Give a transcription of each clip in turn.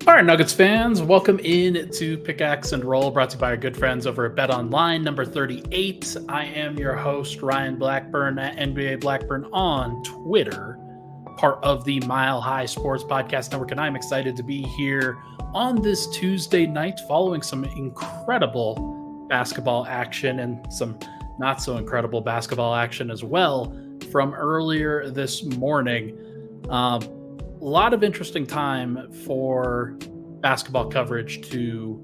All right, Nuggets fans, welcome in to Pickaxe and Roll, brought to you by our good friends over at Bet Online, number 38. I am your host, Ryan Blackburn, at NBA Blackburn on Twitter, part of the Mile High Sports Podcast Network, and I'm excited to be here on this Tuesday night following some incredible basketball action and some not so incredible basketball action as well from earlier this morning. A lot of interesting time for basketball coverage to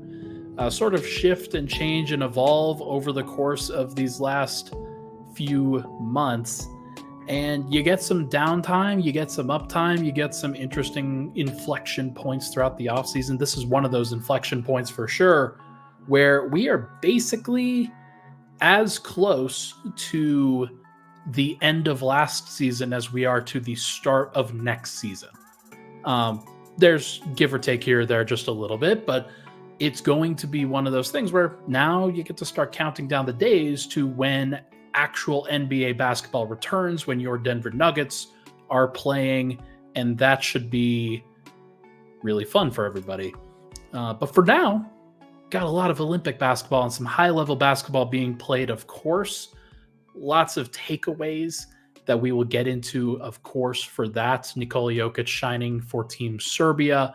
sort of shift and change and evolve over the course of these last few months. And you get some downtime, you get some uptime, you get some interesting inflection points throughout the offseason. This is one of those inflection points for sure, where we are basically as close to the end of last season as we are to the start of next season. There's give or take here or there just a little bit, but it's going to be one of those things where now you get to start counting down the days to when actual NBA basketball returns, when your Denver Nuggets are playing, and that should be really fun for everybody. But for now, got a lot of Olympic basketball and some high-level basketball being played, of course. Lots of takeaways that we will get into, of course, for that. Nikola Jokic shining for Team Serbia.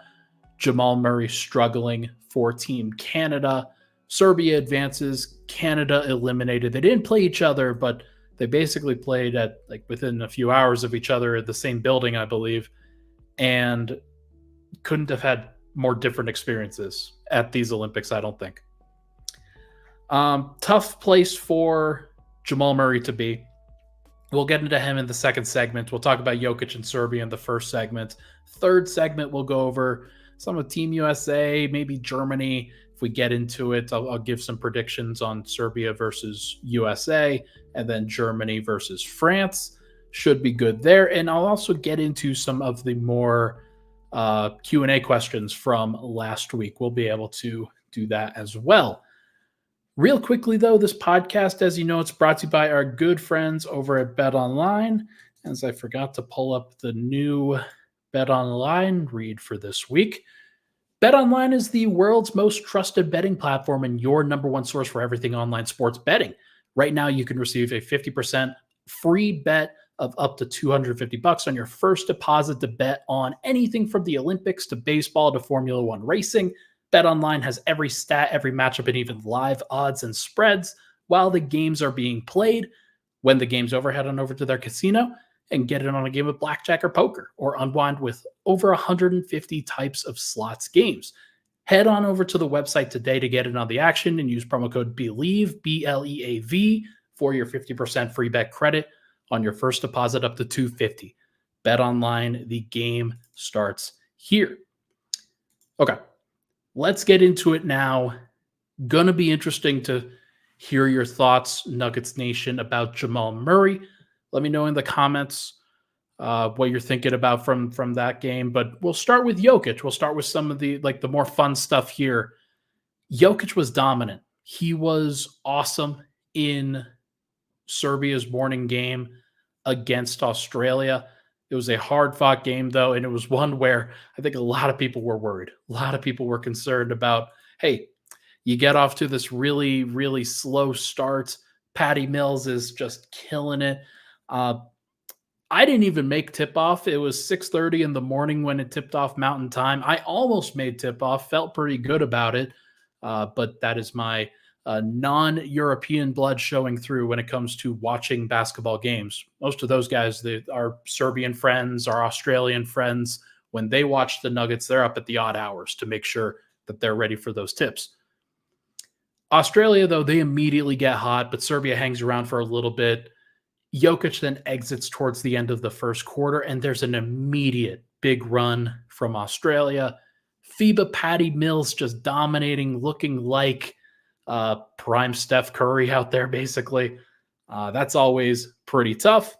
Jamal Murray struggling for Team Canada. Serbia advances. Canada eliminated. They didn't play each other, but they basically played at within a few hours of each other at the same building, I believe, and couldn't have had more different experiences at these Olympics, I don't think. Tough place for Jamal Murray to be. We'll get into him in the second segment. We'll talk about Jokic and Serbia in the first segment. Third segment, we'll go over some of Team USA, maybe Germany. If we get into it, I'll give some predictions on Serbia versus USA, and then Germany versus France. Should be good there. And I'll also get into some of the more Q&A questions from last week. We'll be able to do that as well. Real quickly, though, this podcast, as you know, it's brought to you by our good friends over at Bet Online. As I forgot to pull up the new Bet Online read for this week. Bet Online is the world's most trusted betting platform and your number one source for everything online sports betting. Right now, you can receive a 50% free bet of up to $250 on your first deposit to bet on anything from the Olympics to baseball to Formula One racing. BetOnline has every stat, every matchup, and even live odds and spreads while the games are being played. When the game's over, head on over to their casino and get in on a game of blackjack or poker, or unwind with over 150 types of slots games. Head on over to the website today to get in on the action and use promo code BELIEVE, BLEAV, for your 50% free bet credit on your first deposit up to $250. BetOnline, the game starts here. Okay. Let's get into it now. Gonna be interesting to hear your thoughts, Nuggets Nation, about Jamal Murray. Let me know in the comments what you're thinking about from that game. But we'll start with Jokic. We'll start with some of the more fun stuff here. Jokic was dominant. He was awesome in Serbia's morning game against Australia. It was a hard-fought game, though, and it was one where I think a lot of people were worried. A lot of people were concerned about, hey, you get off to this really, really slow start. Patty Mills is just killing it. I didn't even make tip-off. It was 6:30 in the morning when it tipped off Mountain Time. I almost made tip-off, felt pretty good about it, but that is my non-European blood showing through when it comes to watching basketball games. Most of those guys, our Serbian friends, our Australian friends, when they watch the Nuggets, they're up at the odd hours to make sure that they're ready for those tips. Australia, though, they immediately get hot, but Serbia hangs around for a little bit. Jokic then exits towards the end of the first quarter, and there's an immediate big run from Australia. FIBA Patty Mills just dominating, looking like prime Steph Curry out there, basically. That's always pretty tough.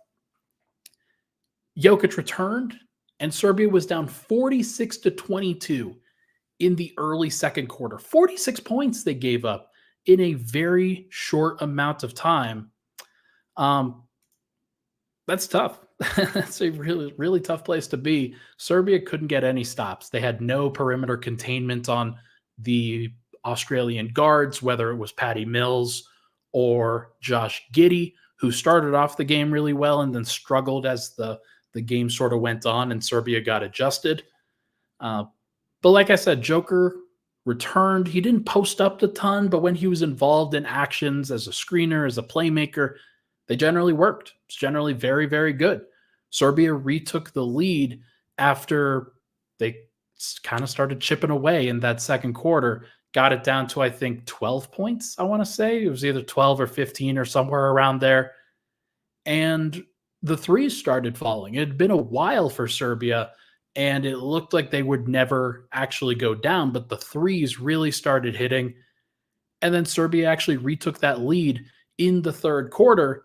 Jokic returned, and Serbia was down 46-22 in the early second quarter. 46 points they gave up in a very short amount of time. That's tough. That's a really, really tough place to be. Serbia couldn't get any stops. They had no perimeter containment on the Australian guards, whether it was Patty Mills or Josh Giddey, who started off the game really well and then struggled as the game sort of went on and Serbia got adjusted. Uh, but like I said, Joker returned. He didn't post up a ton, but when he was involved in actions as a screener, as a playmaker, they generally worked. It's generally very, very good. Serbia retook the lead after they kind of started chipping away in that second quarter, got it down to, I think, 12 points, I want to say. It was either 12 or 15 or somewhere around there. And the threes started falling. It had been a while for Serbia, and it looked like they would never actually go down, but the threes really started hitting. And then Serbia actually retook that lead in the third quarter.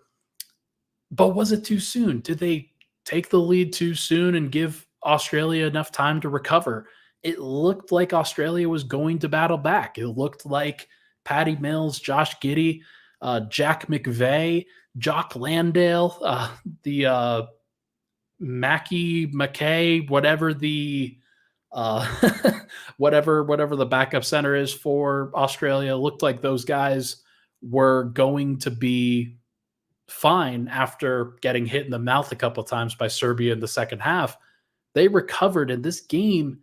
But was it too soon? Did they take the lead too soon and give Australia enough time to recover? It looked like Australia was going to battle back. It looked like Patty Mills, Josh Giddey, Jack McVeigh, Jock Landale, the Mackie McKay, whatever the uh, whatever the backup center is for Australia, looked like those guys were going to be fine after getting hit in the mouth a couple of times by Serbia in the second half. They recovered, and this game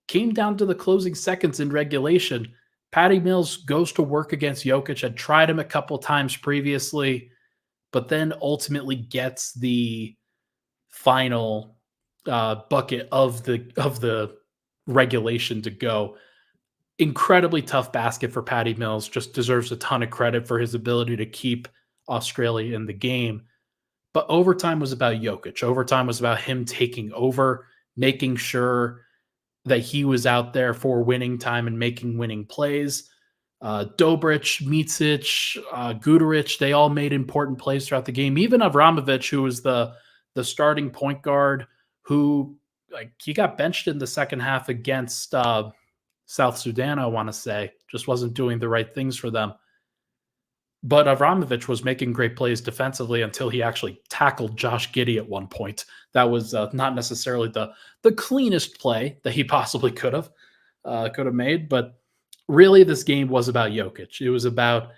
came down to the closing seconds in regulation. Patty Mills goes to work against Jokic, had tried him a couple times previously, but then ultimately gets the final bucket of the regulation to go. Incredibly tough basket for Patty Mills. Just deserves a ton of credit for his ability to keep Australia in the game. But overtime was about Jokic. Overtime was about him taking over, making sure that he was out there for winning time and making winning plays. Dobric, Micic, Guduric, they all made important plays throughout the game. Even Avramovic, who was the starting point guard, who he got benched in the second half against South Sudan, I want to say, just wasn't doing the right things for them. But Avramovic was making great plays defensively until he actually tackled Josh Giddey at one point. That was not necessarily the cleanest play that he possibly could have made. But really, this game was about Jokic. It was about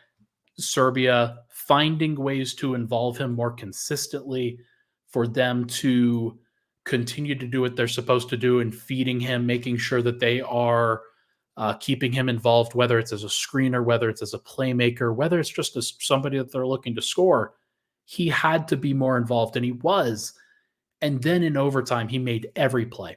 Serbia finding ways to involve him more consistently, for them to continue to do what they're supposed to do and feeding him, making sure that they are keeping him involved, whether it's as a screener, whether it's as a playmaker, whether it's just as somebody that they're looking to score. He had to be more involved, and he was. And then in overtime, he made every play.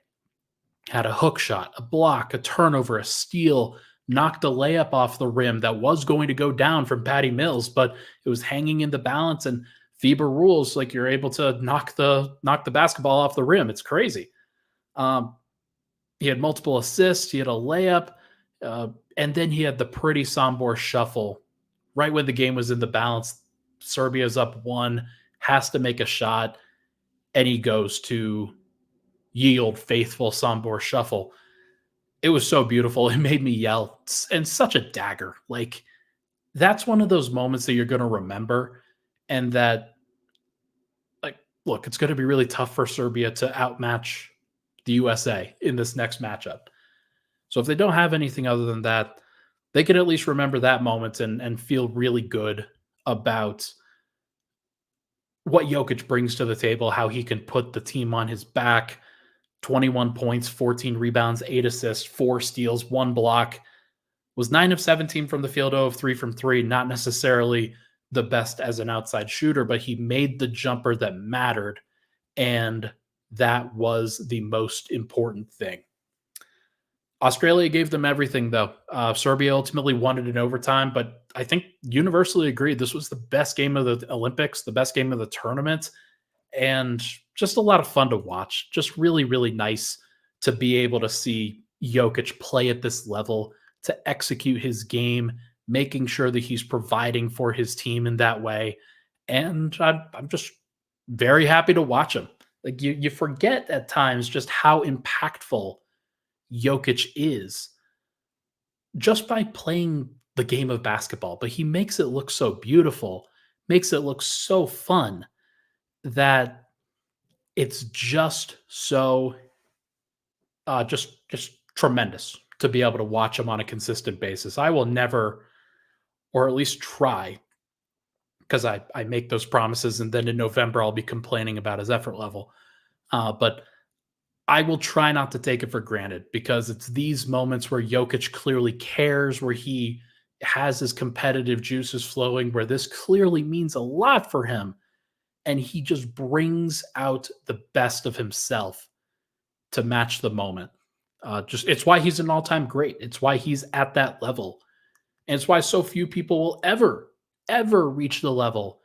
Had a hook shot, a block, a turnover, a steal, knocked a layup off the rim that was going to go down from Patty Mills, but it was hanging in the balance. And FIBA rules, like, you're able to knock the basketball off the rim. It's crazy. He had multiple assists. He had a layup. And then he had the pretty Sombor shuffle right when the game was in the balance. Serbia's up one, has to make a shot, and he goes to yield faithful Sombor shuffle. It was so beautiful. It made me yell, and such a dagger. Like, that's one of those moments that you're going to remember, and that, like, look, it's going to be really tough for Serbia to outmatch the USA in this next matchup. So if they don't have anything other than that, they can at least remember that moment and feel really good about what Jokic brings to the table, how he can put the team on his back. 21 points, 14 rebounds, 8 assists, 4 steals, 1 block. Was 9 of 17 from the field, 0 of 3 from 3. Not necessarily the best as an outside shooter, but he made the jumper that mattered, and that was the most important thing. Australia gave them everything, though. Serbia ultimately won it in overtime, but I think universally agreed this was the best game of the Olympics, the best game of the tournament, and just a lot of fun to watch. Just really, really nice to be able to see Jokic play at this level, to execute his game, making sure that he's providing for his team in that way. And I'm just very happy to watch him. Like, you forget at times just how impactful Jokic is just by playing the game of basketball, but he makes it look so beautiful, makes it look so fun, that It's just so just tremendous to be able to watch him on a consistent basis. I will never, or at least try, because I make those promises, and then in November I'll be complaining about his effort level. But I will try not to take it for granted because it's these moments where Jokic clearly cares, where he has his competitive juices flowing, where this clearly means a lot for him. And he just brings out the best of himself to match the moment. Just it's why he's an all-time great. It's why he's at that level. And it's why so few people will ever reach the level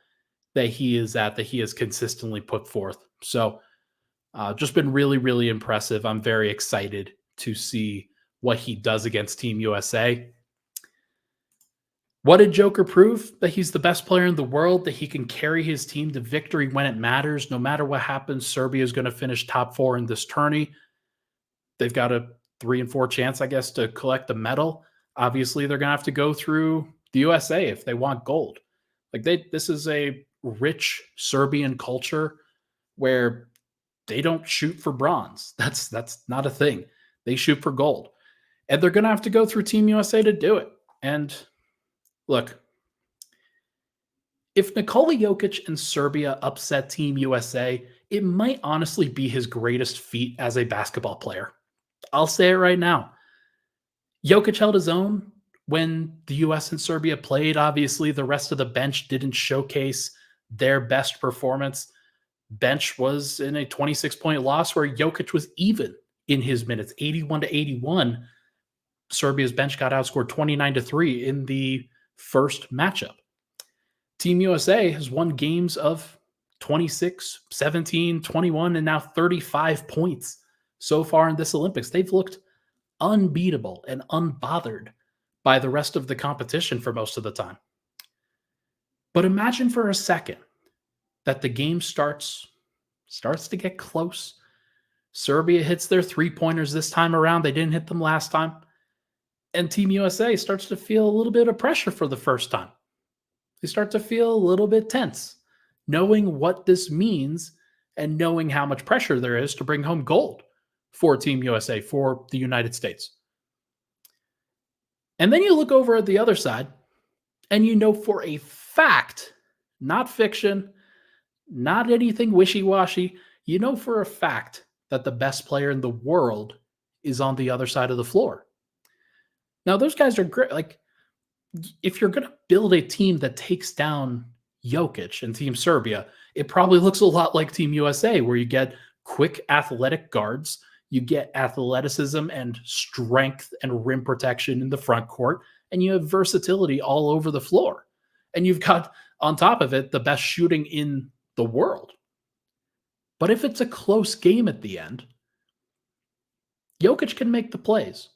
that he is at, that he has consistently put forth. So just been really, really impressive. I'm very excited to see what he does against Team USA. What did Joker prove? That he's the best player in the world, that he can carry his team to victory when it matters. No matter what happens, Serbia is going to finish top 4 in this tourney. They've got a 3 and 4 chance, I guess, to collect the medal. Obviously, they're going to have to go through the USA if they want gold. This is a rich Serbian culture where they don't shoot for bronze. That's not a thing. They shoot for gold. And they're going to have to go through Team USA to do it. And look, if Nikola Jokic and Serbia upset Team USA, it might honestly be his greatest feat as a basketball player. I'll say it right now. Jokic held his own when the US and Serbia played. Obviously, the rest of the bench didn't showcase their best performance. Bench was in a 26-point loss where Jokic was even in his minutes, 81-81. Serbia's bench got outscored 29-3 in the first matchup. Team USA has won games of 26, 17, 21, and now 35 points so far in this Olympics. They've looked unbeatable and unbothered by the rest of the competition for most of the time. But imagine for a second that the game starts to get close. Serbia hits their three-pointers this time around. They didn't hit them last time. And Team USA starts to feel a little bit of pressure for the first time. They start to feel a little bit tense, knowing what this means and knowing how much pressure there is to bring home gold for Team USA, for the United States. And then you look over at the other side, and you know for a fact, not fiction, not anything wishy-washy, you know for a fact that the best player in the world is on the other side of the floor. Now, those guys are great. Like, if you're going to build a team that takes down Jokic and Team Serbia, it probably looks a lot like Team USA, where you get quick, athletic guards, you get athleticism and strength and rim protection in the front court, and you have versatility all over the floor. And you've got, on top of it, the best shooting in the world. But if it's a close game at the end, Jokic can make the plays.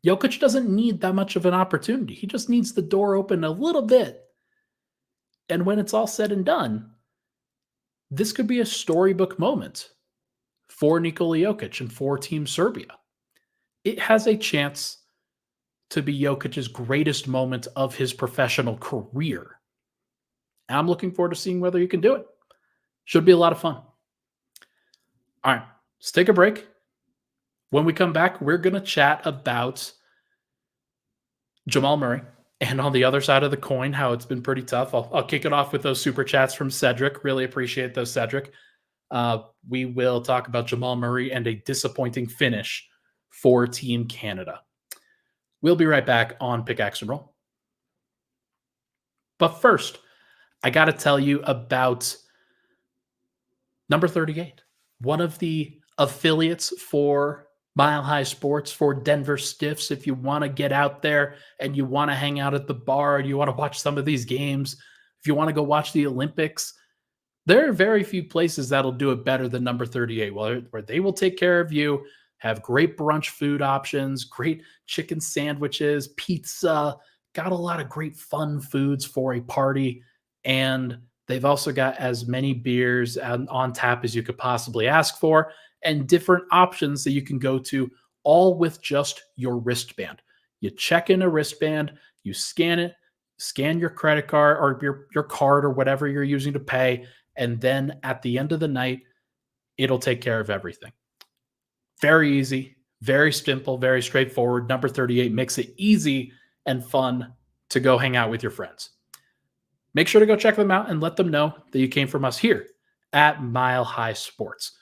Jokic doesn't need that much of an opportunity. He just needs the door open a little bit. And when it's all said and done, this could be a storybook moment for Nikola Jokic and for Team Serbia. It has a chance to be Jokic's greatest moment of his professional career. And I'm looking forward to seeing whether you can do it. Should be a lot of fun. All right, let's take a break. When we come back, we're going to chat about Jamal Murray, and on the other side of the coin, how it's been pretty tough. I'll kick it off with those super chats from Cedric. Really appreciate those, Cedric. We will talk about Jamal Murray and a disappointing finish for Team Canada. We'll be right back on Pickaxe and Roll. But first, I got to tell you about number 38, one of the affiliates for Mile High Sports, for Denver Stiffs. If you want to get out there and you want to hang out at the bar and you want to watch some of these games, if you want to go watch the Olympics, there are very few places that'll do it better than number 38, where they will take care of you, have great brunch food options, great chicken sandwiches, pizza, got a lot of great fun foods for a party. And they've also got as many beers on tap as you could possibly ask for, and different options that you can go to, all with just your wristband. You check in a wristband, you scan it, scan your credit card or your card or whatever you're using to pay, and then at the end of the night, it'll take care of everything. Very easy, very simple, very straightforward. Number 38 makes it easy and fun to go hang out with your friends. Make sure to go check them out and let them know that you came from us here at Mile High Sports.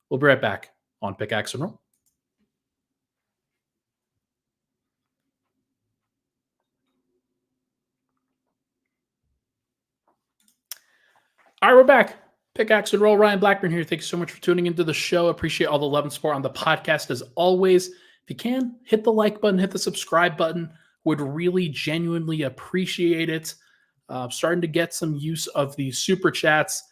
We'll be right back on Pickaxe and Roll. All right, we're back. Pickaxe and Roll. Ryan Blackburn here. Thank you so much for tuning into the show. Appreciate all the love and support on the podcast as always. If you can, hit the like button, hit the subscribe button. Would really genuinely appreciate it. Starting to get some use of the super chats.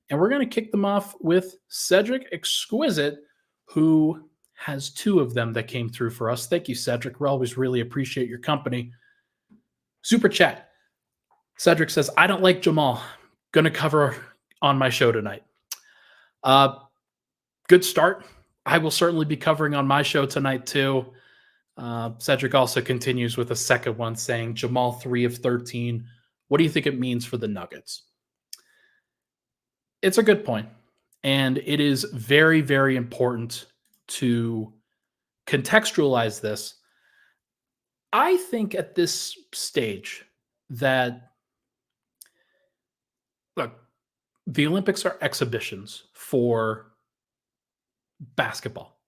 And we're going to kick them off with Cedric Exquisite, who has 2 of them that came through for us. Thank you, Cedric. We always really appreciate your company. Super chat. Cedric says, I don't like Jamal. Going to cover on my show tonight. Good start. I will certainly be covering on my show tonight too. Cedric also continues with a second one saying, Jamal 3 of 13. What do you think it means for the Nuggets? It's a good point. And it is very, very important to contextualize this. I think at this stage that, look, the Olympics are exhibitions for basketball.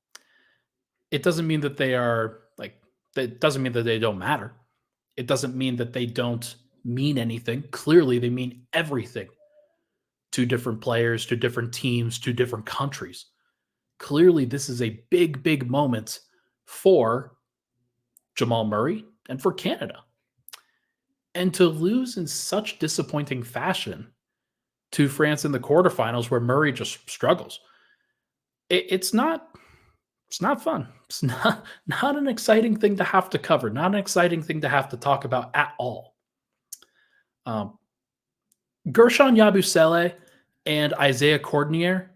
It doesn't mean that they are it doesn't mean that they don't matter. It doesn't mean that they don't mean anything. Clearly, they mean everything to different players, to different teams, to different countries. Clearly, this is a big, big moment for Jamal Murray and for Canada. And to lose in such disappointing fashion to France in the quarterfinals where Murray just struggles, it's not fun. It's not an exciting thing to have to cover, not an exciting thing to have to talk about at all. Gershon Yabusele and Isaiah Cordnier,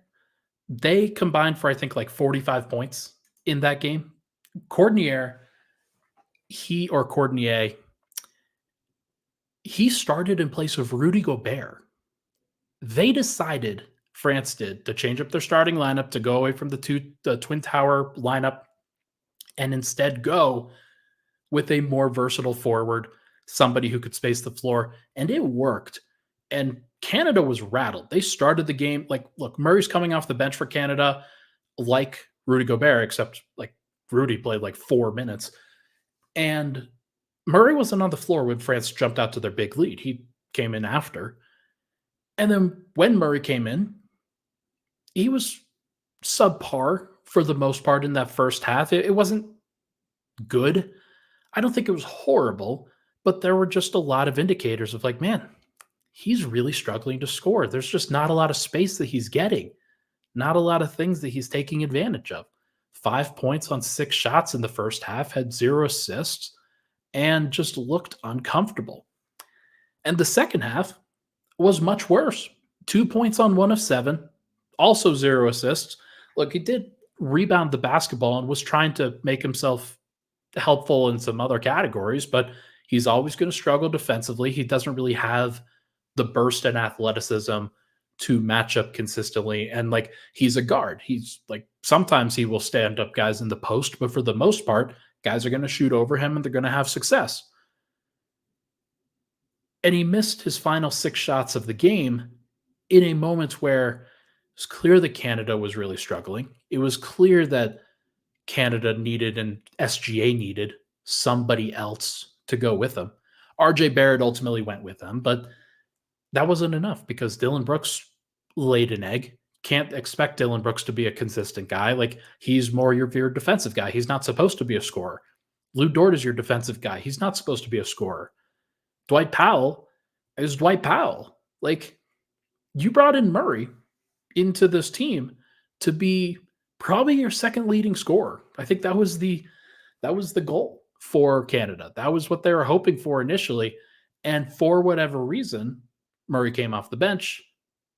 they combined for, I think, like 45 points in that game. Cordnier, he started in place of Rudy Gobert. They decided, France did, to change up their starting lineup, to go away from the Twin Tower lineup, and instead go with a more versatile forward, somebody who could space the floor, and it worked. And Canada was rattled. They started the game look, Murray's coming off the bench for Canada like Rudy Gobert, except Rudy played 4 minutes. And Murray wasn't on the floor when France jumped out to their big lead. He came in after. And then when Murray came in, he was subpar for the most part in that first half. It wasn't good. I don't think it was horrible, but there were just a lot of indicators of man, he's really struggling to score. There's just not a lot of space that he's getting, not a lot of things that he's taking advantage of. 5 points on 6 shots in the first half, had 0 assists, and just looked uncomfortable. And the second half was much worse. 2 points on 1 of 7, also 0 assists. Look, he did rebound the basketball and was trying to make himself helpful in some other categories, but he's always going to struggle defensively. He doesn't really have the burst and athleticism to match up consistently. And he's a guard. He's sometimes he will stand up guys in the post, but for the most part, guys are going to shoot over him and they're going to have success. And he missed his final 6 shots of the game in a moment where it was clear that Canada was really struggling. It was clear that Canada needed and SGA needed somebody else to go with them. RJ Barrett ultimately went with them, but that wasn't enough because Dillon Brooks laid an egg. Can't expect Dillon Brooks to be a consistent guy. He's more your defensive guy. He's not supposed to be a scorer. Lou Dort is your defensive guy. He's not supposed to be a scorer. Dwight Powell is Dwight Powell. You brought in Murray into this team to be probably your second leading scorer. I think that was the goal for Canada. That was what they were hoping for initially. And for whatever reason, Murray came off the bench,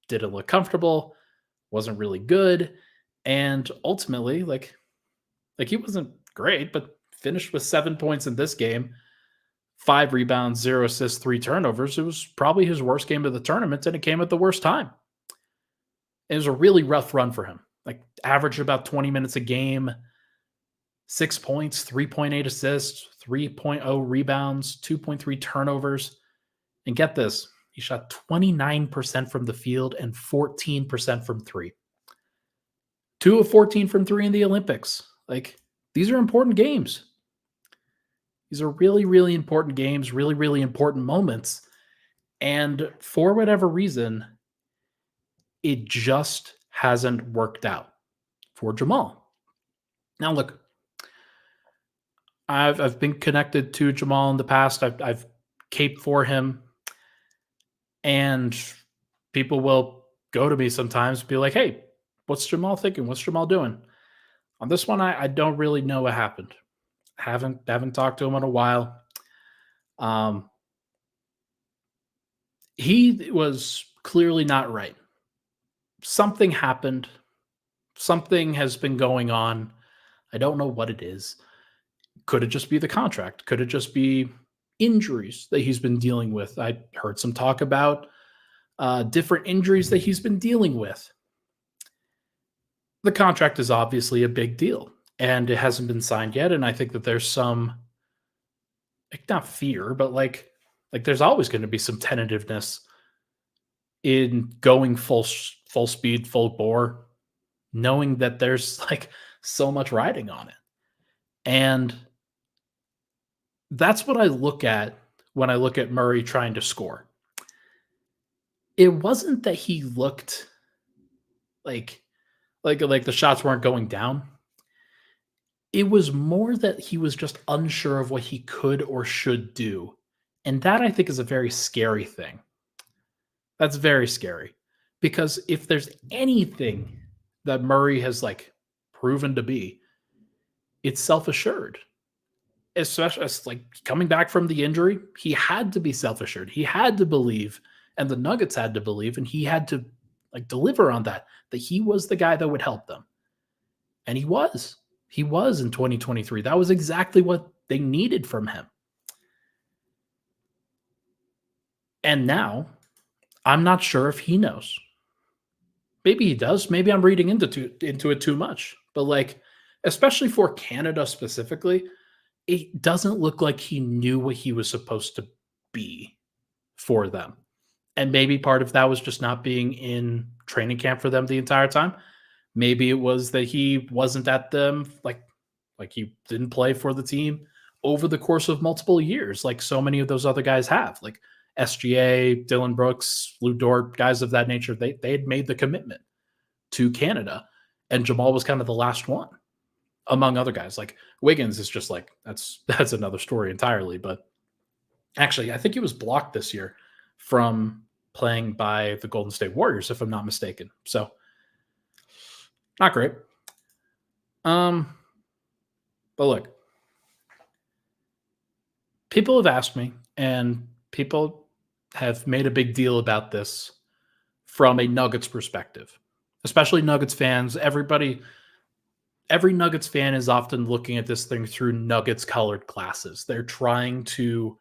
didn't look comfortable, wasn't really good, and ultimately, he wasn't great, but finished with 7 points in this game, 5 rebounds, 0 assists, 3 turnovers. It was probably his worst game of the tournament, and it came at the worst time. It was a really rough run for him. like averaged about 20 minutes a game, 6 points, 3.8 assists, 3.0 rebounds, 2.3 turnovers. And get this, he shot 29% from the field and 14% from three. 2 of 14 from three in the Olympics. Like, these are important games. These are really, really important games, really, really important moments. And for whatever reason, it just hasn't worked out for Jamal. Now, look, I've been connected to Jamal in the past. I've caped for him, and people will go to me sometimes and be like, "Hey, what's Jamal thinking? What's Jamal doing?" On this one, I don't really know what happened. Haven't talked to him in a while. Um, he was clearly not right. Something happened. Something has been going on. I don't know what it is. Could it just be the contract? Could it just be injuries that he's been dealing with? I heard some talk about different injuries that he's been dealing with. The contract is obviously a big deal, and it hasn't been signed yet. And I think that there's some, like, not fear, but like there's always going to be some tentativeness in going full speed, full bore, knowing that there's like so much riding on it. And that's what I look at when I look at Murray trying to score. It wasn't that he looked like like the shots weren't going down. It was more that he was just unsure of what he could or should do. And that, I think, is a very scary thing. That's very scary, because if there's anything that Murray has like proven to be, it's self-assured. Especially as like coming back from the injury, he had to be self-assured. He had to believe, and the Nuggets had to believe, and he had to like deliver on that he was the guy that would help them. And he was. He was in 2023. That was exactly what they needed from him. And now, I'm not sure if he knows. Maybe he does. Maybe I'm reading into it too much. But like, especially for Canada specifically, it doesn't look like he knew what he was supposed to be for them. And maybe part of that was just not being in training camp for them the entire time. Maybe it was that he wasn't at them, like he didn't play for the team over the course of multiple years, like so many of those other guys have, like SGA, Dylan Brooks, Lou Dort, guys of that nature. They had made the commitment to Canada, and Jamal was kind of the last one, among other guys. Like Wiggins is just like that's another story entirely. But actually, I think he was blocked this year from playing by the Golden State Warriors, if I'm not mistaken. So not great. But look, people have asked me, and people have made a big deal about this from a Nuggets perspective, especially Nuggets fans. Every Nuggets fan is often looking at this thing through Nuggets colored glasses. They're trying to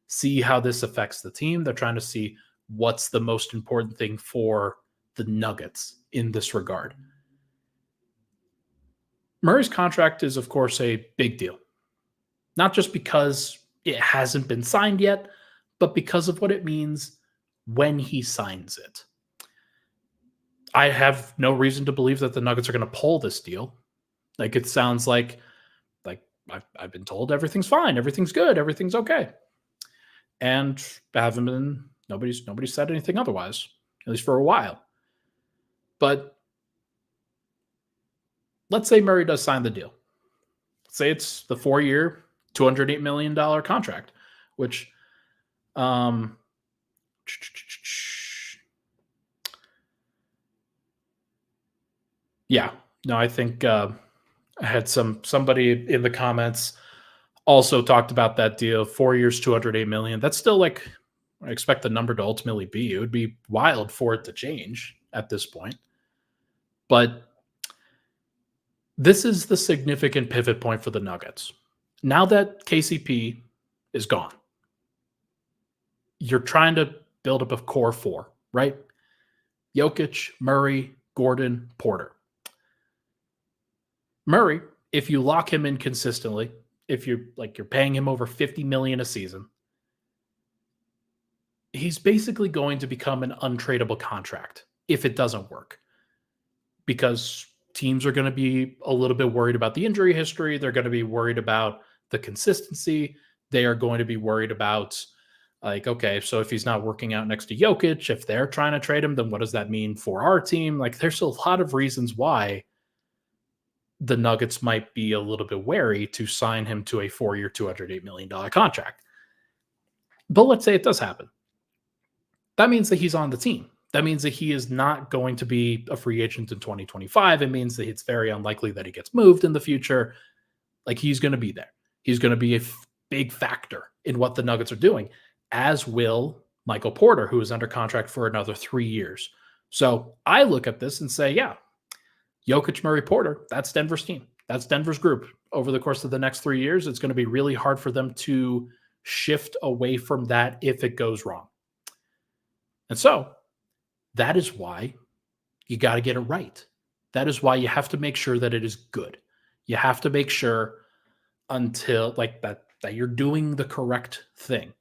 see how this affects the team. They're trying to see what's the most important thing for the Nuggets in this regard. Murray's contract is, of course, a big deal. Not just because it hasn't been signed yet, but because of what it means when he signs it. I have no reason to believe that the Nuggets are going to pull this deal. Like, it sounds like I've been told everything's fine, everything's good, everything's okay. And nobody's said anything otherwise, at least for a while. But let's say Murray does sign the deal. Let's say it's the 4-year, $208 million contract, which yeah, no, I think I had somebody in the comments also talked about that deal. 4 years, $208 million. That's still like I expect the number to ultimately be. It would be wild for it to change at this point. But this is the significant pivot point for the Nuggets. Now that KCP is gone, you're trying to build up a core four, right? Jokic, Murray, Gordon, Porter. Murray, if you lock him in consistently, if you're paying him over $50 million a season, he's basically going to become an untradeable contract if it doesn't work, because teams are going to be a little bit worried about the injury history. They're going to be worried about the consistency. They are going to be worried about, like, okay, so if he's not working out next to Jokic, if they're trying to trade him, then what does that mean for our team? Like, there's a lot of reasons why the Nuggets might be a little bit wary to sign him to a 4-year, $208 million contract. But let's say it does happen. That means that he's on the team. That means that he is not going to be a free agent in 2025. It means that it's very unlikely that he gets moved in the future. Like, he's going to be there. He's going to be a big factor in what the Nuggets are doing, as will Michael Porter, who is under contract for another 3 years. So I look at this and say, yeah, Jokic, Murray, Porter, that's Denver's team. That's Denver's group. Over the course of the next 3 years, it's going to be really hard for them to shift away from that if it goes wrong. And so that is why you got to get it right. That is why you have to make sure that it is good. You have to make sure until like that you're doing the correct thing.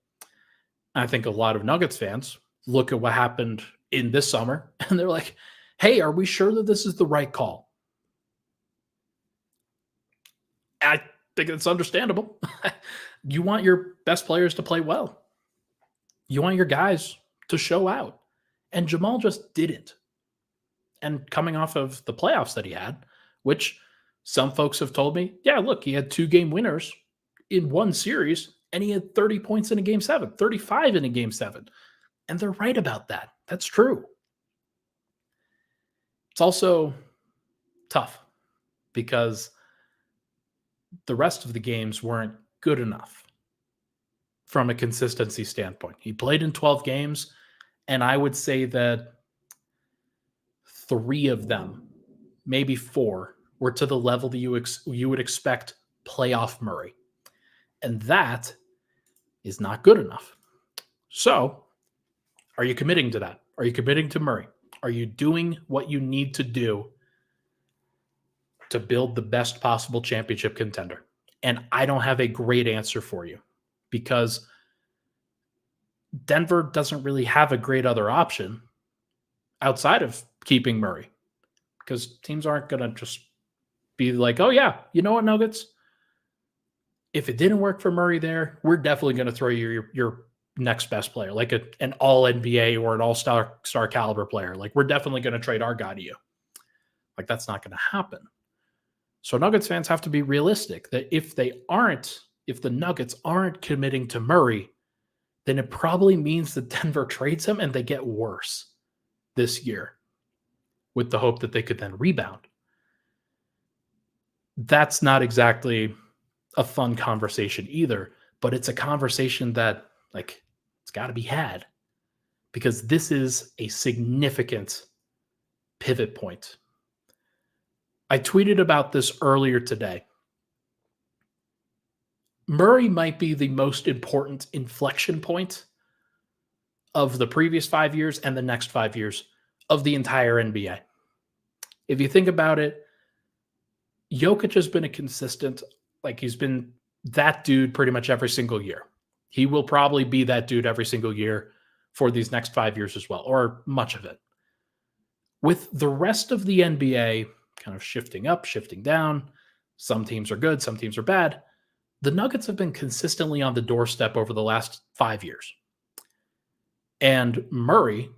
I think a lot of Nuggets fans look at what happened in this summer and they're like, hey, are we sure that this is the right call? I think it's understandable. You want your best players to play well. You want your guys to show out. And Jamal just didn't. And coming off of the playoffs that he had, which some folks have told me, yeah, look, he had 2-game winners in one series, and he had 30 points in a game 7, 35 in a game 7. And they're right about that. That's true. It's also tough because the rest of the games weren't good enough from a consistency standpoint. He played in 12 games, and I would say that 3 of them, maybe 4, were to the level that you would expect playoff Murray. And that is not good enough. So, are you committing to that? Are you committing to Murray? Are you doing what you need to do to build the best possible championship contender? And I don't have a great answer for you because Denver doesn't really have a great other option outside of keeping Murray, because teams aren't going to just be like, oh yeah, you know what, Nuggets? If it didn't work for Murray there, we're definitely going to throw you your next best player, like an all-NBA or an all-star caliber player. Like, we're definitely going to trade our guy to you. Like, that's not going to happen. So Nuggets fans have to be realistic that if the Nuggets aren't committing to Murray, then it probably means that Denver trades him and they get worse this year with the hope that they could then rebound. That's not exactly a fun conversation either, but it's a conversation that, like, it's got to be had because this is a significant pivot point. I tweeted about this earlier today. Murray might be the most important inflection point of the previous 5 years and the next 5 years of the entire NBA. If you think about it, Jokic has been a consistent, like, he's been that dude pretty much every single year. He will probably be that dude every single year for these next 5 years as well, or much of it. With the rest of the NBA kind of shifting up, shifting down, some teams are good, some teams are bad, the Nuggets have been consistently on the doorstep over the last 5 years. And Murray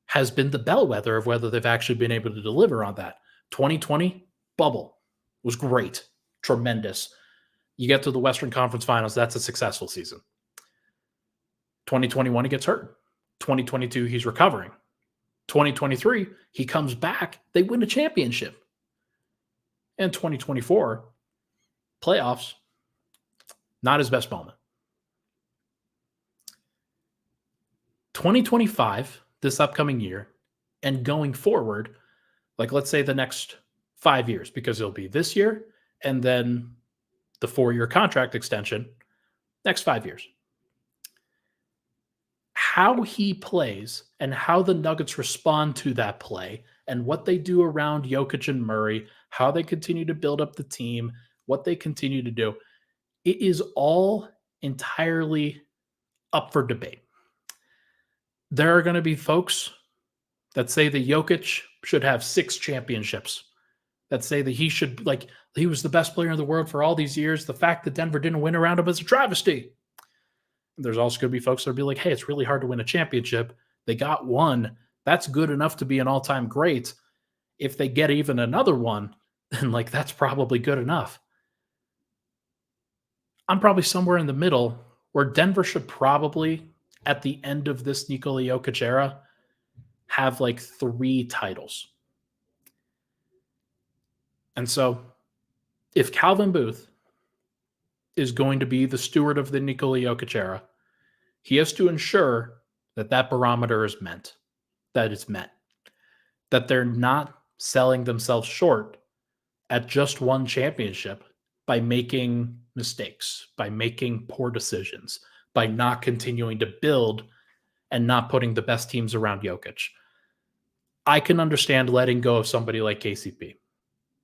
has been the bellwether of whether they've actually been able to deliver on that. 2020, bubble, was great, tremendous. You get to the Western Conference Finals, that's a successful season. 2021, he gets hurt. 2022, he's recovering. 2023, he comes back, they win a championship. And 2024, playoffs, not his best moment. 2025, this upcoming year, and going forward, like, let's say the next 5 years, because it'll be this year and then the 4-year contract extension, next 5 years. How he plays and how the Nuggets respond to that play and what they do around Jokic and Murray, how they continue to build up the team, what they continue to do, it is all entirely up for debate. There are going to be folks that say that Jokic should have 6 championships, that say that he was the best player in the world for all these years. The fact that Denver didn't win around him is a travesty. There's also going to be folks that will be like, hey, it's really hard to win a championship. They got one. That's good enough to be an all-time great. If they get even another one, then that's probably good enough. I'm probably somewhere in the middle where Denver should probably, at the end of this Nikola Jokic era, have 3 titles. And so if Calvin Booth is going to be the steward of the Nikola Jokic era, he has to ensure that that barometer is met, that they're not selling themselves short at just one championship by making mistakes, by making poor decisions, by not continuing to build and not putting the best teams around Jokic. I can understand letting go of somebody like KCP.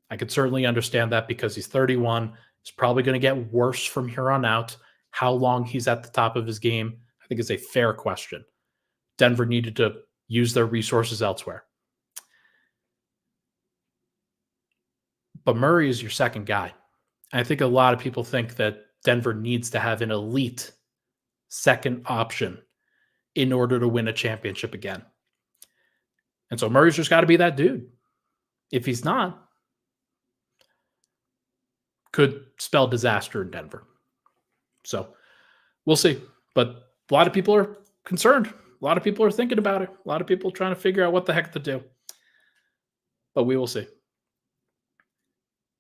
I could certainly understand that because he's 31. It's probably going to get worse from here on out. How long he's at the top of his game, I think, is a fair question. Denver needed to use their resources elsewhere. But Murray is your second guy. I think a lot of people think that Denver needs to have an elite second option in order to win a championship again. And so Murray's just got to be that dude. If he's not, could spell disaster in Denver. So we'll see. But a lot of people are concerned. A lot of people are thinking about it. A lot of people trying to figure out what the heck to do. But we will see.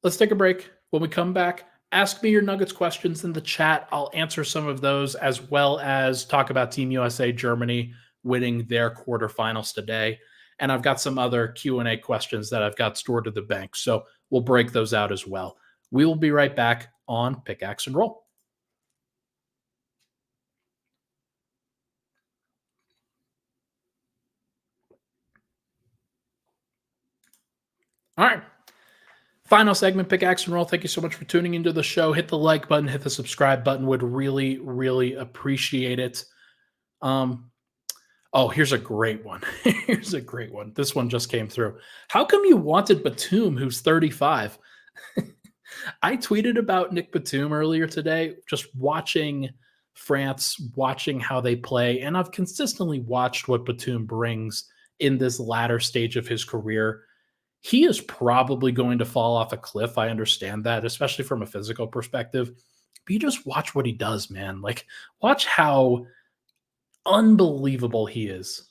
Let's take a break. When we come back, ask me your Nuggets questions in the chat. I'll answer some of those, as well as talk about Team USA Germany winning their quarterfinals today. And I've got some other Q&A questions that I've got stored to the bank. So we'll break those out as well. We will be right back on Pickaxe and Roll. All right. Final segment, Pickaxe and Roll. Thank you so much for tuning into the show. Hit the like button, hit the subscribe button. Would really, really appreciate it. Oh, here's a great one. Here's a great one. This one just came through. How come you wanted Batum, who's 35? I tweeted about Nick Batum earlier today, just watching France, watching how they play, and I've consistently watched what Batum brings in this latter stage of his career. He is probably going to fall off a cliff. I understand that, especially from a physical perspective. But you just watch what he does, man. Watch how unbelievable he is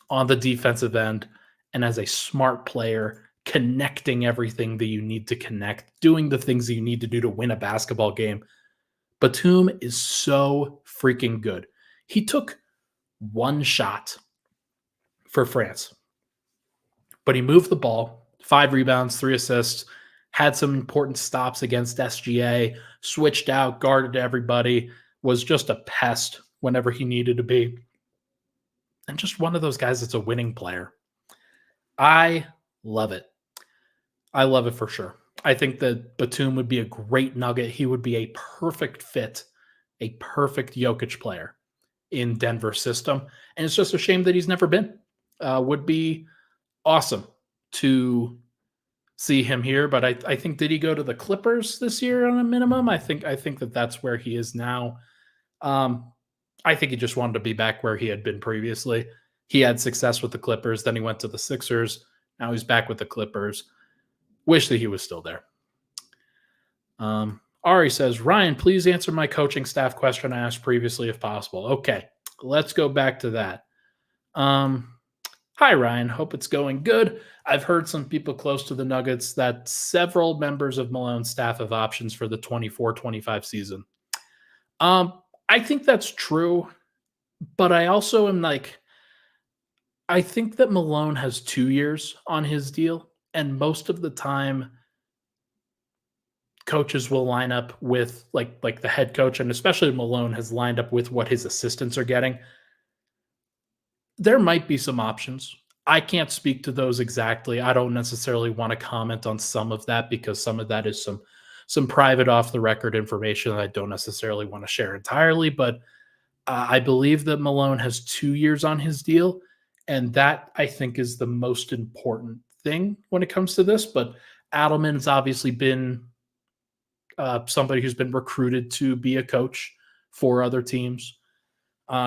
on the defensive end and as a smart player, connecting everything that you need to connect, doing the things that you need to do to win a basketball game. Batum is so freaking good. He took one shot for France, but he moved the ball, 5 rebounds, 3 assists, had some important stops against SGA, switched out, guarded everybody, was just a pest whenever he needed to be. And just one of those guys that's a winning player. I love it. I love it for sure. I think that Batum would be a great Nugget. He would be a perfect fit, a perfect Jokic player in Denver's system. And it's just a shame that he's never been. Would be awesome to see him here. But I think, did he go to the Clippers this year on a minimum? I think that that's where he is now. I think he just wanted to be back where he had been previously. He had success with the Clippers. Then he went to the Sixers. Now he's back with the Clippers. Wish that he was still there. Ari says, Ryan, please answer my coaching staff question I asked previously if possible. Okay, let's go back to that. Hi, Ryan. Hope it's going good. I've heard some people close to the Nuggets that several members of Malone's staff have options for the 24-25 season. I think that's true, but I also am I think that Malone has 2 years on his deal, and most of the time coaches will line up with like the head coach, and especially Malone has lined up with what his assistants are getting. There might be some options. I can't speak to those exactly. I don't necessarily want to comment on some of that because some of that is some private off the record information that I don't necessarily want to share entirely. But I believe that Malone has 2 years on his deal, and that I think is the most important thing when it comes to this. But Adelman's obviously been somebody who's been recruited to be a coach for other teams.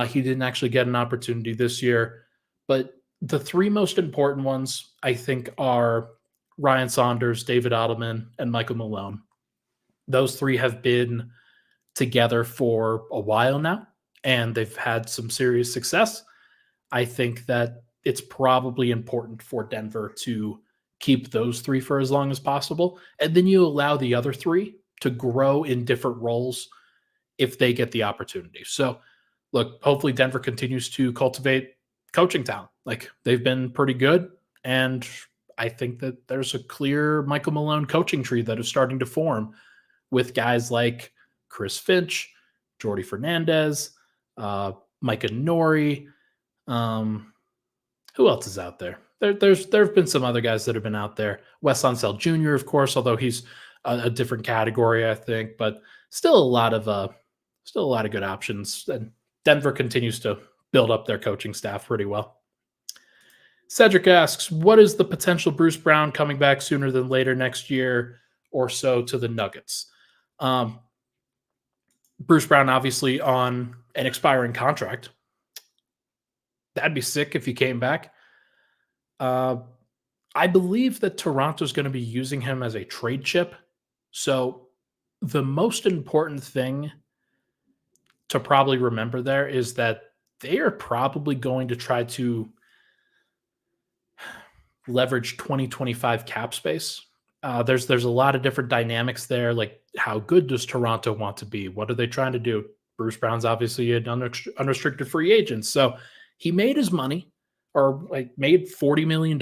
He didn't actually get an opportunity this year, but the three most important ones, I think, are Ryan Saunders, David Adelman, and Michael Malone. Those three have been together for a while now, and they've had some serious success. I think that it's probably important for Denver to keep those three for as long as possible. And then you allow the other three to grow in different roles if they get the opportunity. So, look, hopefully Denver continues to cultivate coaching talent. Like they've been pretty good. And I think that there's a clear Michael Malone coaching tree that is starting to form with guys like Chris Finch, Jordy Fernandez, Micah Nori. Who else is out there? There have been some other guys that have been out there. Wes Unseld Jr., of course, although he's a different category, I think, but still a lot of good options. And Denver continues to build up their coaching staff pretty well. Cedric asks, what is the potential Bruce Brown coming back sooner than later next year or so to the Nuggets? Bruce Brown obviously on an expiring contract. That'd be sick if he came back. I believe that Toronto's going to be using him as a trade chip. So the most important thing to probably remember there is that they are probably going to try to leverage 2025 cap space. There's a lot of different dynamics there. Like, how good does Toronto want to be? What are they trying to do? Bruce Brown's obviously an unrestricted free agent. So he made his money, or like made $40 million,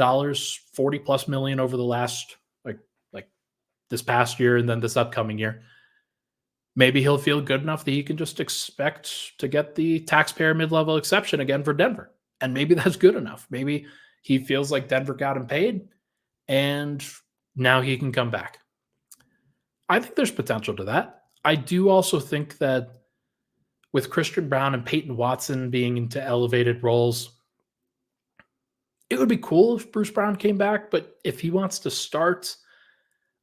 40 plus million over the last like this past year and then this upcoming year. Maybe he'll feel good enough that he can just expect to get the taxpayer mid-level exception again for Denver. And maybe that's good enough. Maybe he feels like Denver got him paid and now he can come back. I think there's potential to that. I do also think that with Christian Brown and Peyton Watson being into elevated roles, it would be cool if Bruce Brown came back, but if he wants to start,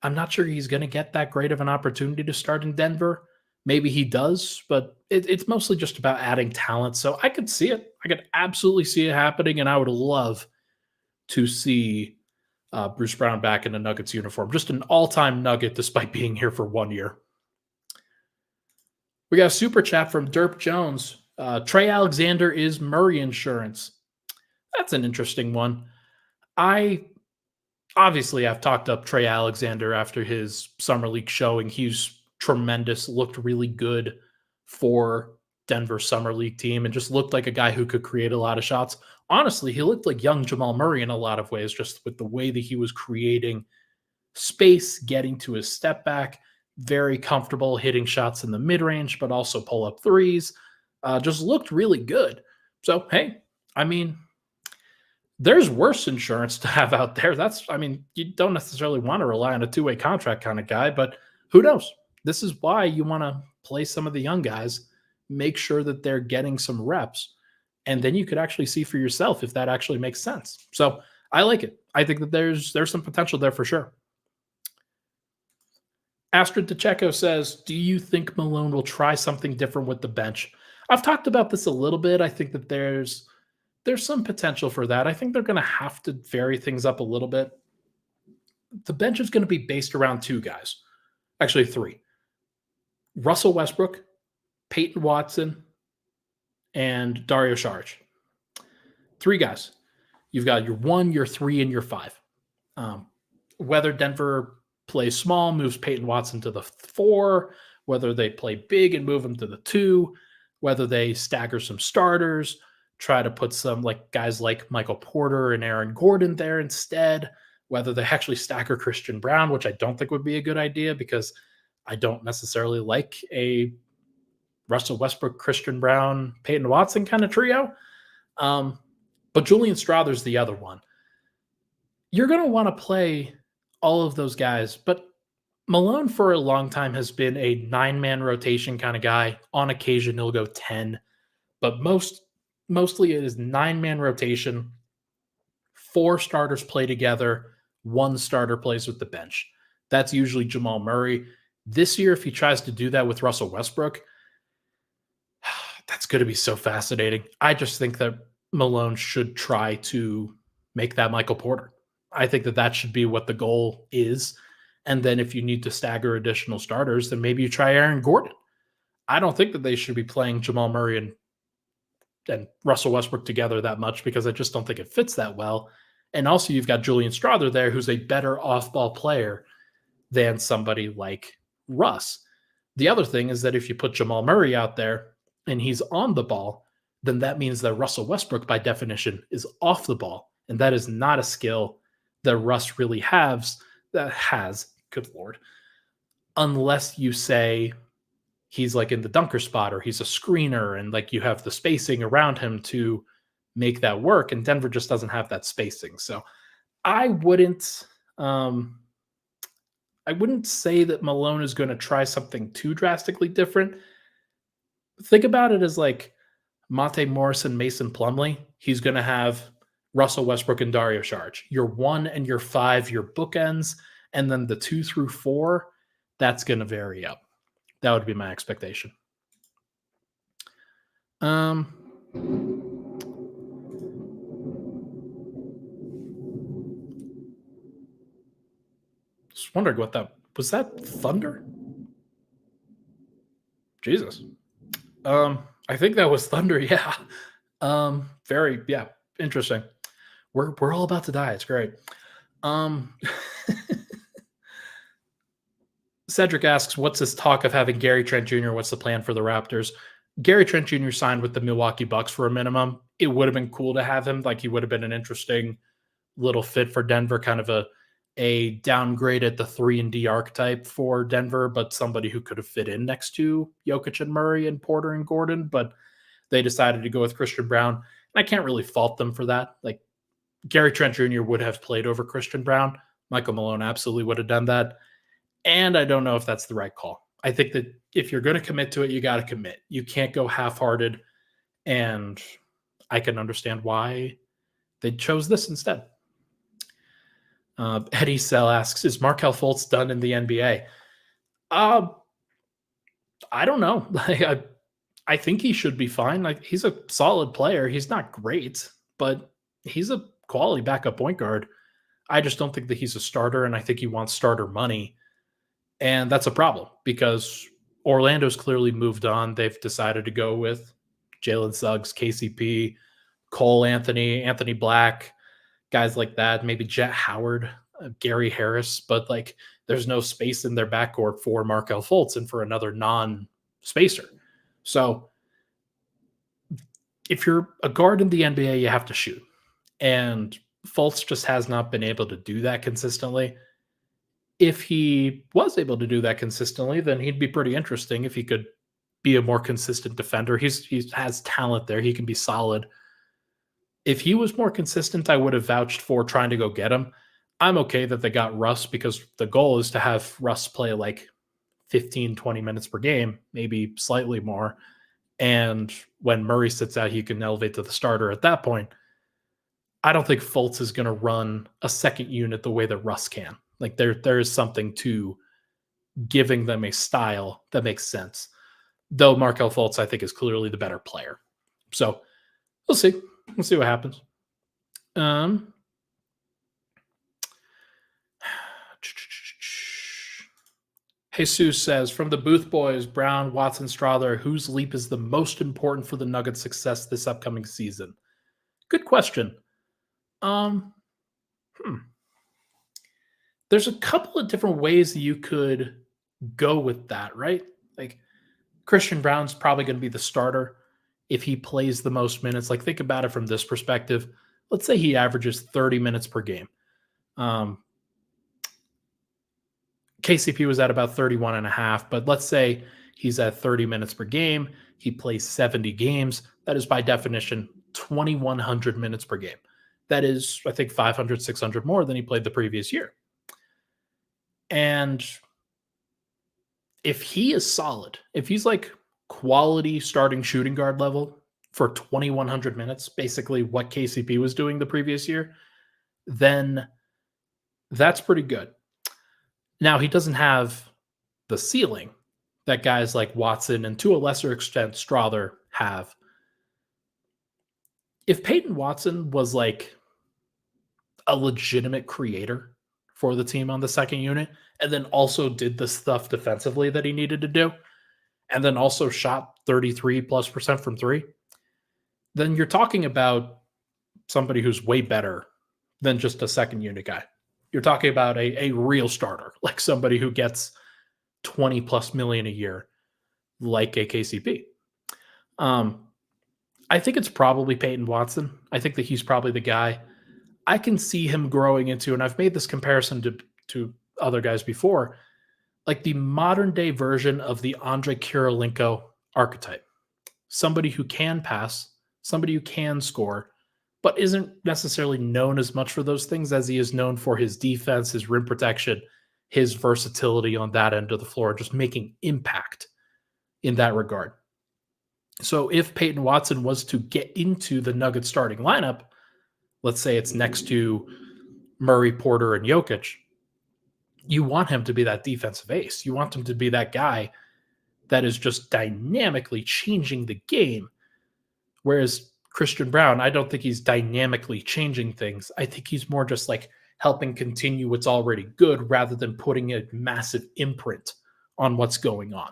I'm not sure he's going to get that great of an opportunity to start in Denver. Maybe he does, but it's mostly just about adding talent. So I could see it. I could absolutely see it happening, and I would love to see Bruce Brown back in a Nuggets uniform. Just an all-time Nugget despite being here for 1 year. We got a super chat from Derp Jones. Trey Alexander is Murray insurance. That's an interesting one. I've talked up Trey Alexander after his summer league showing. He's tremendous, looked really good for Denver summer league team, and just looked like a guy who could create a lot of shots. Honestly, he looked like young Jamal Murray in a lot of ways, just with the way that he was creating space, getting to his step back, very comfortable hitting shots in the mid-range, but also pull-up threes. Just looked really good. So, hey, I mean, there's worse insurance to have out there. You don't necessarily want to rely on a two-way contract kind of guy, but who knows? This is why you want to play some of the young guys, make sure that they're getting some reps, and then you could actually see for yourself if that actually makes sense. So I like it. I think that there's some potential there for sure. Astrid DeCecco says, do you think Malone will try something different with the bench? I've talked about this a little bit. I think that there's some potential for that. I think they're going to have to vary things up a little bit. The bench is going to be based around two guys. Actually, three. Russell Westbrook, Peyton Watson, and Dario Saric. Three guys. You've got your 1, your 3, and your 5. Whether Denver plays small, moves Peyton Watson to the 4, whether they play big and move him to the 2, whether they stagger some starters, try to put some guys like Michael Porter and Aaron Gordon there instead, whether they actually stagger Christian Brown, which I don't think would be a good idea because I don't necessarily like a Russell Westbrook, Christian Brown, Peyton Watson kind of trio. But Julian Strother's the other one. You're going to want to play all of those guys, but Malone for a long time has been a 9-man rotation kind of guy. On occasion, he'll go 10, but mostly it is 9-man rotation. 4 starters play together. 1 starter plays with the bench. That's usually Jamal Murray. This year, if he tries to do that with Russell Westbrook, that's going to be so fascinating. I just think that Malone should try to make that Michael Porter. I think that that should be what the goal is. And then if you need to stagger additional starters, then maybe you try Aaron Gordon. I don't think that they should be playing Jamal Murray and Russell Westbrook together that much because I just don't think it fits that well. And also you've got Julian Strother there, who's a better off-ball player than somebody like Russ. The other thing is that if you put Jamal Murray out there and he's on the ball, then that means that Russell Westbrook, by definition, is off the ball. And that is not a skill that Russ really has, good Lord, unless you say he's like in the dunker spot or he's a screener and like you have the spacing around him to make that work. And Denver just doesn't have that spacing. So I wouldn't say that Malone is going to try something too drastically different. Think about it as like Monte Morris and Mason Plumlee. He's going to have Russell Westbrook and Dario Saric. Your 1 and your 5, your bookends, and then the 2 through 4, that's going to vary up. That would be my expectation. Just wondering what that was. That thunder? Jesus. I think that was thunder. Yeah. Very interesting. We're all about to die. It's great. Cedric asks, what's this talk of having Gary Trent Jr.? What's the plan for the Raptors? Gary Trent Jr. signed with the Milwaukee Bucks for a minimum. It would have been cool to have him. Like, he would have been an interesting little fit for Denver, kind of a downgrade at the 3-and-D archetype for Denver, but somebody who could have fit in next to Jokic and Murray and Porter and Gordon. But they decided to go with Christian Brown. And I can't really fault them for that. Like, Gary Trent Jr. would have played over Christian Brown. Michael Malone absolutely would have done that. And I don't know if that's the right call. I think that if you're going to commit to it, you got to commit. You can't go half-hearted. And I can understand why they chose this instead. Eddie Sell asks, is Markelle Fultz done in the NBA? I don't know. I think he should be fine. Like, he's a solid player. He's not great, but he's a quality backup point guard. I just don't think that he's a starter, and I think he wants starter money. And that's a problem because Orlando's clearly moved on. They've decided to go with Jalen Suggs, KCP, Cole Anthony, Anthony Black, guys like that, maybe Jet Howard, Gary Harris, but like there's no space in their backcourt for Markelle Fultz and for another non-spacer. So if you're a guard in the NBA, you have to shoot. And Fultz just has not been able to do that consistently. If he was able to do that consistently, then he'd be pretty interesting if he could be a more consistent defender. He has talent there. He can be solid. If he was more consistent, I would have vouched for trying to go get him. I'm okay that they got Russ because the goal is to have Russ play like 15, 20 minutes per game, maybe slightly more. And when Murray sits out, he can elevate to the starter at that point. I don't think Fultz is going to run a second unit the way that Russ can. Like there is something to giving them a style that makes sense. Though Markelle Fultz, I think, is clearly the better player. So we'll see. We'll see what happens. Jesus says, from the Booth Boys, Brown, Watson, Strother, whose leap is the most important for the Nuggets' success this upcoming season? Good question. There's a couple of different ways you could go with that, right? Like Christian Brown's probably going to be the starter if he plays the most minutes. Like, think about it from this perspective. Let's say he averages 30 minutes per game. KCP was at about 31 and a half, but let's say He's at 30 minutes per game. He plays 70 games. That is by definition 2,100 minutes per game. That is, I think, 500, 600 more than he played the previous year. And if he is solid, if he's like quality starting shooting guard level for 2,100 minutes, basically what KCP was doing the previous year, then that's pretty good. Now, he doesn't have the ceiling that guys like Watson and to a lesser extent Strother have. If Peyton Watson was like a legitimate creator for the team on the second unit, and then also did the stuff defensively that he needed to do, and then also shot 33+% from three, then you're talking about somebody who's way better than just a second unit guy. You're talking about a real starter, like somebody who gets 20 plus million a year, like a KCP. I think it's probably Peyton Watson. I think that he's probably the guy. I can see him growing into, and I've made this comparison to other guys before, like the modern day version of the Andre Kirilenko archetype. Somebody who can pass, somebody who can score, but isn't necessarily known as much for those things as he is known for his defense, his rim protection, his versatility on that end of the floor, just making impact in that regard. So if Peyton Watson was to get into the Nuggets starting lineup, let's say it's next to Murray, Porter, and Jokic, you want him to be that defensive ace. You want him to be that guy that is just dynamically changing the game. Whereas Christian Braun, I don't think he's dynamically changing things. I think he's more just like helping continue what's already good rather than putting a massive imprint on what's going on.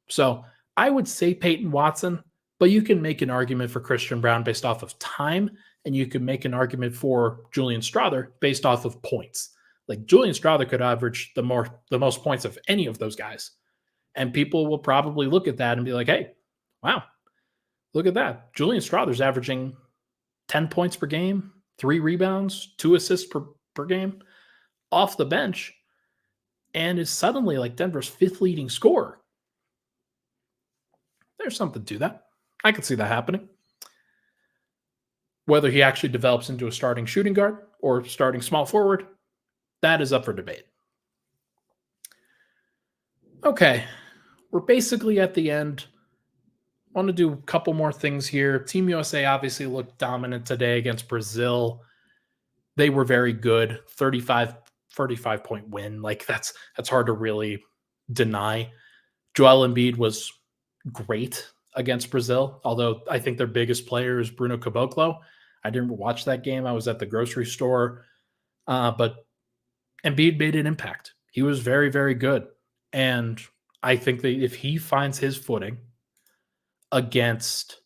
So I would say Peyton Watson, but you can make an argument for Christian Braun based off of time, and you can make an argument for Julian Strother based off of points. Like Julian Strother could average the most points of any of those guys. And people will probably look at that and be like, hey, wow, look at that. Julian Strother's averaging 10 points per game, 3 rebounds, 2 assists per game off the bench, and is suddenly like Denver's 5th leading scorer. There's something to that. I could see that happening. Whether he actually develops into a starting shooting guard or starting small forward, that is up for debate. Okay, we're basically at the end. I want to do a couple more things here. Team USA obviously looked dominant today against Brazil. They were very good. 35-point win. Like that's hard to really deny. Joel Embiid was great against Brazil, although I think their biggest player is Bruno Caboclo. I didn't watch that game. I was at the grocery store. But Embiid made an impact. He was very, very good. And I think that if he finds his footing against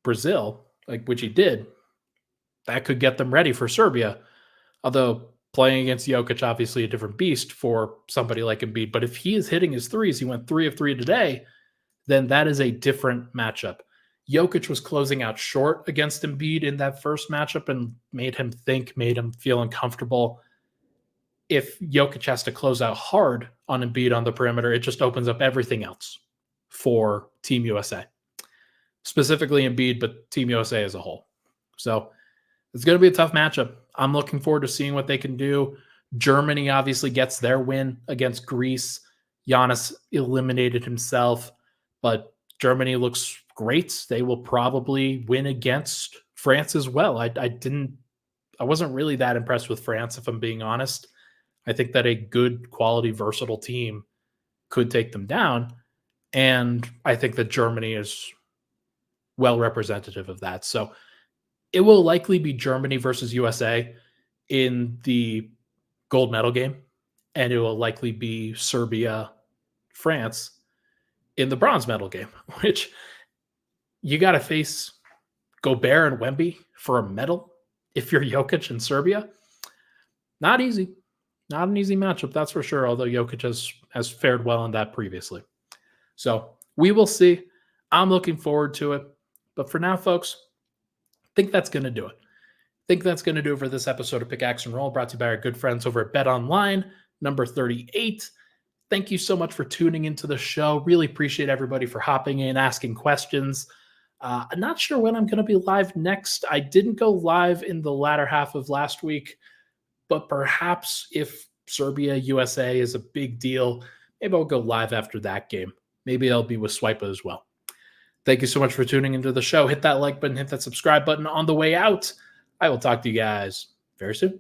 Brazil, like which he did, that could get them ready for Serbia. Although playing against Jokic, obviously a different beast for somebody like Embiid. But if he is hitting his threes, he went 3 of 3 today, then that is a different matchup. Jokic was closing out short against Embiid in that first matchup and made him feel uncomfortable. If Jokic has to close out hard on Embiid on the perimeter, it just opens up everything else for Team USA. Specifically Embiid, but Team USA as a whole. So it's going to be a tough matchup. I'm looking forward to seeing what they can do. Germany obviously gets their win against Greece. Giannis eliminated himself, but Germany looks great. They will probably win against France as well. I wasn't really that impressed with France, if I'm being honest. I think that a good quality, versatile team could take them down. And I think that Germany is well representative of that. So it will likely be Germany versus USA in the gold medal game. And it will likely be Serbia, France in the bronze medal game, which you got to face Gobert and Wemby for a medal if you're Jokic and Serbia. Not easy. Not an easy matchup, that's for sure, although Jokic has fared well in that previously. So we will see. I'm looking forward to it. But for now, folks, I think that's going to do it. I think that's going to do it for this episode of Pickaxe and Roll, brought to you by our good friends over at Bet Online, number 38. Thank you so much for tuning into the show. Really appreciate everybody for hopping in, asking questions. I'm not sure when I'm going to be live next. I didn't go live in the latter half of last week, but perhaps if Serbia USA is a big deal, maybe I'll go live after that game. Maybe I'll be with Swipa as well. Thank you so much for tuning into the show. Hit that like button, hit that subscribe button on the way out. I will talk to you guys very soon.